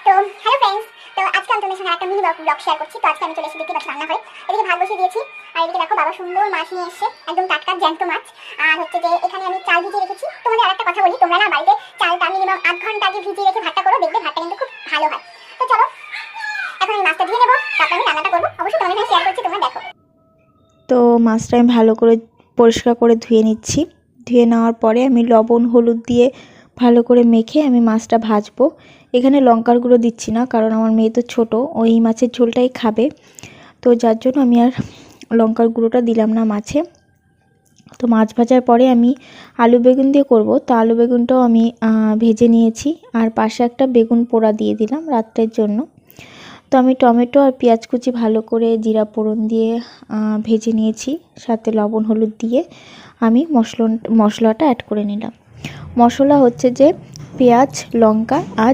তো hello friends, তো আজকে আমি তোমাদের সঙ্গে একটা মিনি ব্লগ শেয়ার করছি। তো আজকে আমি চলে এসেছি, দেখতে পাচ্ছি রান্নাঘরে। এদিকে ভাত বসিয়ে দিয়েছি, আর এদিকে দেখো বাবা সুন্দর মাছ নিয়ে এসেছে, একদম টাটকা জ্যান্ত মাছ। আর হচ্ছে যে এখানে আমি চাল ভিজিয়ে রেখেছি। তোমাদের আরেকটা কথা বলি, তোমরা না বাড়িতে চালটা মিনিমাম 8 ঘন্টা আগে ভিজিয়ে রেখে ভাতটা করো, দেখবে ভাতটা কিন্তু খুব ভালো হয়। তো চলো এখন আমি মাছটা ধুয়ে নেবো, তারপর আমি রান্নাটা করবো। অবশ্যই তোমাদের সঙ্গে শেয়ার করছি, তোমরা দেখো। তো মাছটা আমি ভালো করে পরিষ্কার করে ধুয়ে নিচ্ছি। ধুয়ে নেওয়ার পরে আমি লবণ হলুদ দিয়ে ভালো করে মেখে আমি মাছটা ভাজবো। এখানে লঙ্কার গুঁড়ো দিচ্ছি না, কারণ আমার মেয়ে তো ছোটো, ওই মাছের ঝোলটাই খাবে। তো যার জন্য আমি আর লঙ্কার গুঁড়োটা দিলাম না মাছে। তো মাছ ভাজার পরে আমি আলু বেগুন দিয়ে করব, তো আলু বেগুনটাও আমি ভেজে নিয়েছি। আর পাশে একটা বেগুন পোড়া দিয়ে দিলাম রাত্রের জন্য। তো আমি টমেটো আর পেঁয়াজ কুচি ভালো করে জিরা ফোড়ন দিয়ে ভেজে নিয়েছি, সাথে লবণ হলুদ দিয়ে আমি মশলাটা অ্যাড করে নিলাম। মশলা হচ্ছে যে পেঁয়াজ, লঙ্কা আর